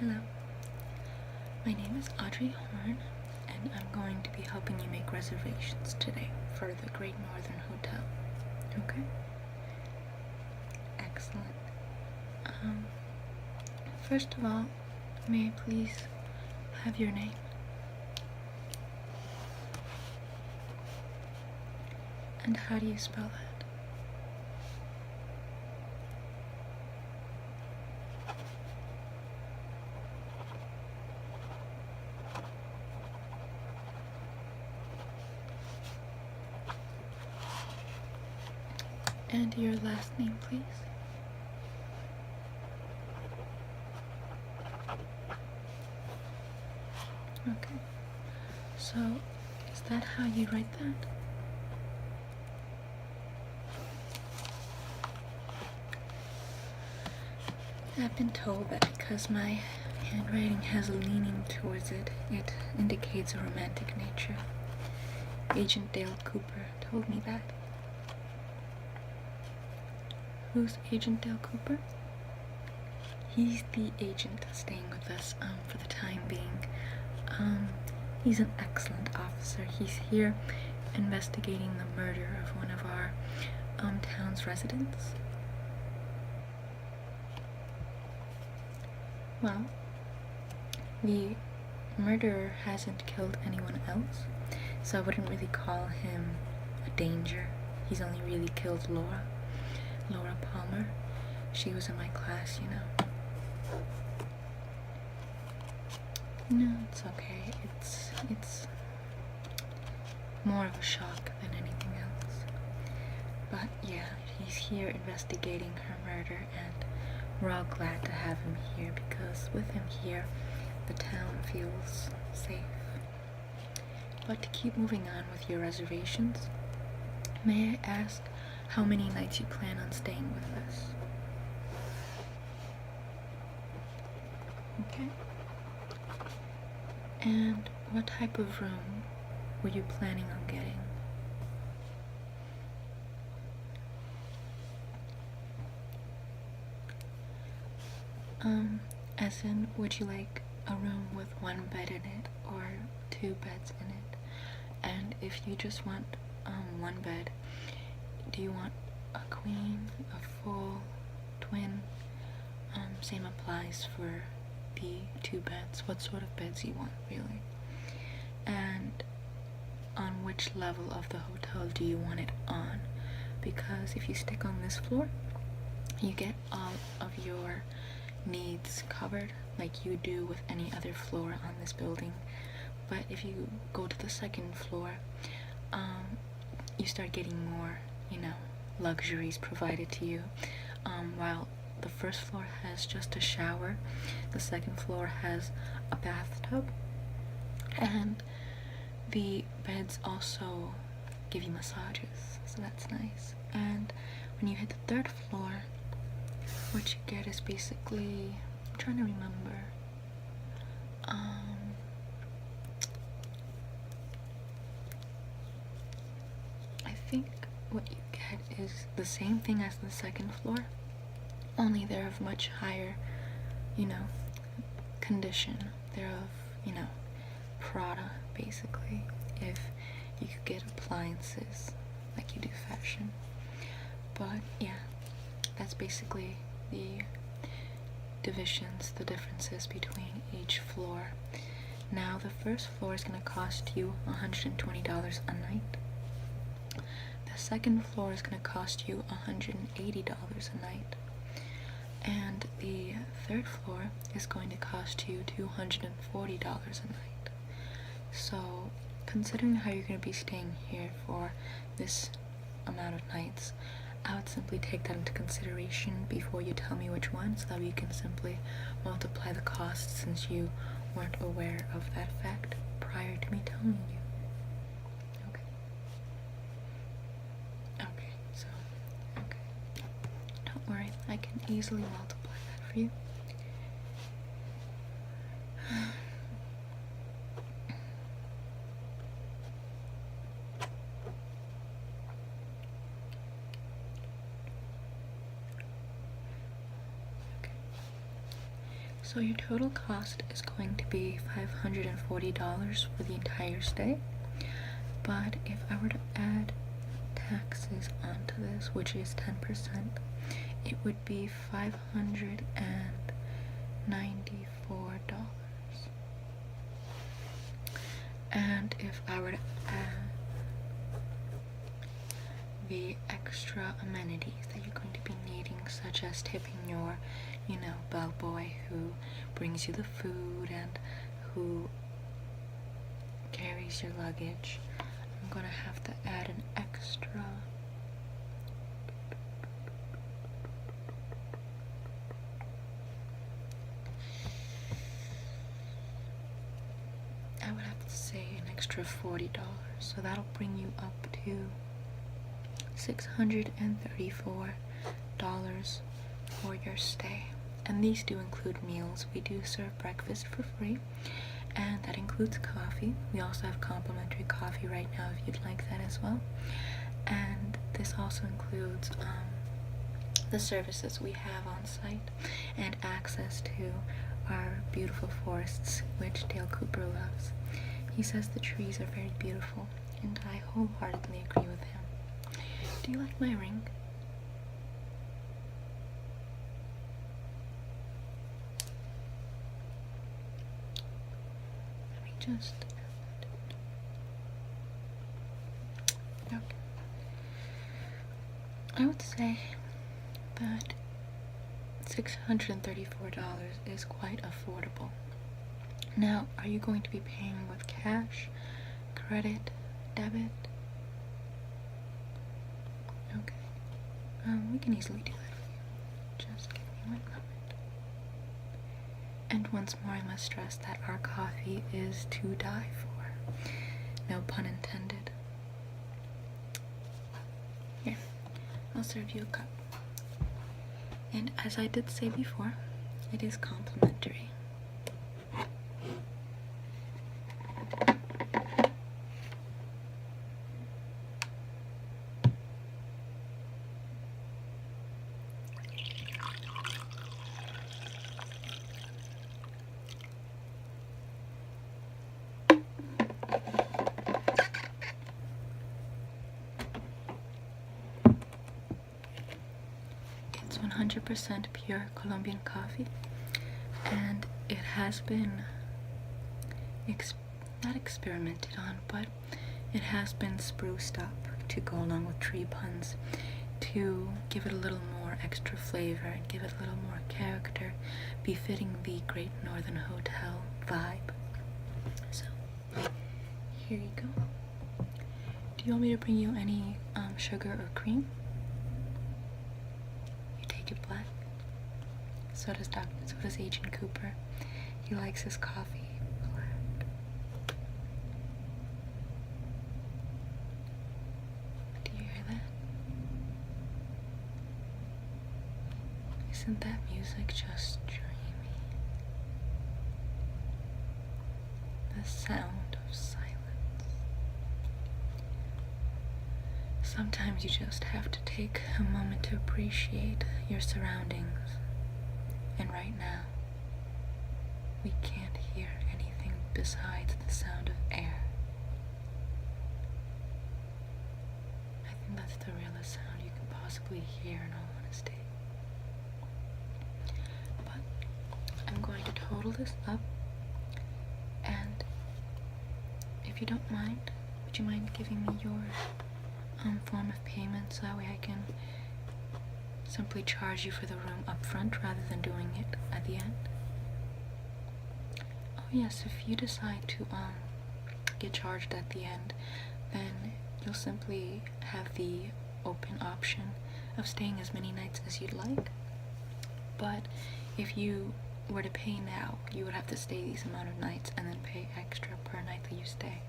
Hello, my name is Audrey Horne, and I'm going to be helping you make reservations today for the Great Northern Hotel. Okay? Excellent. First of all, may I please have your name? And how do you spell that? And your last name, please? Okay. So, is that how you write that? I've been told that because my handwriting has a leaning towards it, it indicates a romantic nature. Agent Dale Cooper told me that. Who's Agent Dale Cooper? He's the agent staying with us for the time being. He's an excellent officer. He's here investigating the murder of one of our town's residents. Well, the murderer hasn't killed anyone else, so I wouldn't really call him a danger. He's only really killed Laura Palmer. She was in my class, you know. No, it's okay. It's more of a shock than anything else. But yeah, he's here investigating her murder, and we're all glad to have him here because with him here, the town feels safe. But to keep moving on with your reservations, may I ask how many nights you plan on staying with us? Okay. And what type of room were you planning on getting? As in, would you like a room with one bed in it or two beds in it? And if you just want one bed, do you want a queen, a full, twin? Same applies for the two beds. What sort of beds you want, really? And on which level of the hotel do you want it on? Because if you stick on this floor, you get all of your needs covered like you do with any other floor on this building. But if you go to the second floor, you start getting more, luxuries provided to you. While the first floor has just a shower, the second floor has a bathtub, and the beds also give you massages, so that's nice. And when you hit the third floor, what you get is basically, I'm trying to remember, I think what you get is the same thing as the second floor, only they're of much higher, condition. They're of, Prada, basically, if you could get appliances like you do fashion. But yeah, that's basically the divisions, the differences between each floor. Now, the first floor is going to cost you $120 a night. The second floor is going to cost you $180 a night. And the third floor is going to cost you $240 a night. So, considering how you're going to be staying here for this amount of nights, I would simply take that into consideration before you tell me which one, so that we can simply multiply the costs since you weren't aware of that fact prior to me telling you. Okay, don't worry, I can easily multiply that for you. So So your total cost is going to be $540 for the entire stay. But if I were to add taxes onto this, which is 10%, it would be $594. And if I were to add the extra amenities that you're going to be needing, such as tipping your, bellboy who brings you the food and who carries your luggage, I'm gonna have to add an extra $40, so that'll bring you up to $634 for your stay. And these do include meals. We do serve breakfast for free, and that includes coffee. We also have complimentary coffee right now if you'd like that as well. And this also includes the services we have on site and access to our beautiful forests, which Dale Cooper loves. He says the trees are very beautiful, and I wholeheartedly agree with him. Do you like my ring? Let me just... Okay. I would say that $634 is quite affordable. Now, are you going to be paying with cash, credit, debit? Okay. We can easily do that for you. Just give me 1 moment. And once more, I must stress that our coffee is to die for. No pun intended. Here, I'll serve you a cup. And as I did say before, it is complimentary. It's 100% pure Colombian coffee, and it has been not experimented on, but it has been spruced up to go along with tree puns to give it a little more extra flavor and give it a little more character, befitting the Great Northern Hotel vibe. So, here you go. Do you want me to bring you any sugar or cream? You take it black. So does Agent Cooper. He likes his coffee black. Do you hear that? Isn't that music just dreamy? The sound of silence. Sometimes you just have to take a moment to appreciate your surroundings. And right now, we can't hear anything besides the sound of air. I think that's the realest sound you can possibly hear, in all honesty. But I'm going to total this up, and if you don't mind, would you mind giving me your form of payment so that way I can simply charge you for the room up front rather than doing it at the end? Oh yes, if you decide to get charged at the end, then you'll simply have the open option of staying as many nights as you'd like. But if you were to pay now, you would have to stay these amount of nights and then pay extra per night that you stay.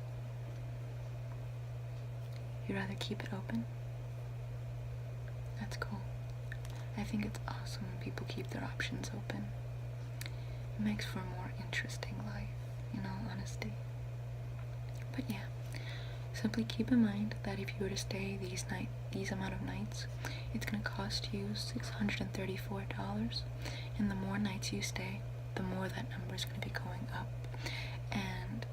You'd rather keep it open? That's cool. I think it's awesome when people keep their options open. It makes for a more interesting life, in all honesty. But yeah, simply keep in mind that if you were to stay these amount of nights, it's going to cost you $634. And the more nights you stay, the more that number is going to be going up. And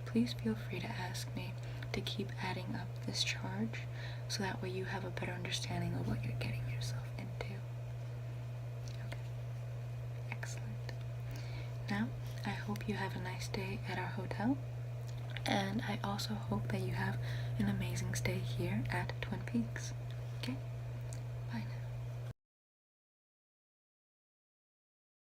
please feel free to ask me to keep adding up this charge, so that way you have a better understanding of what you're getting yourself into. Okay, excellent. Now, I hope you have a nice day at our hotel, and I also hope that you have an amazing stay here at Twin Peaks. Okay?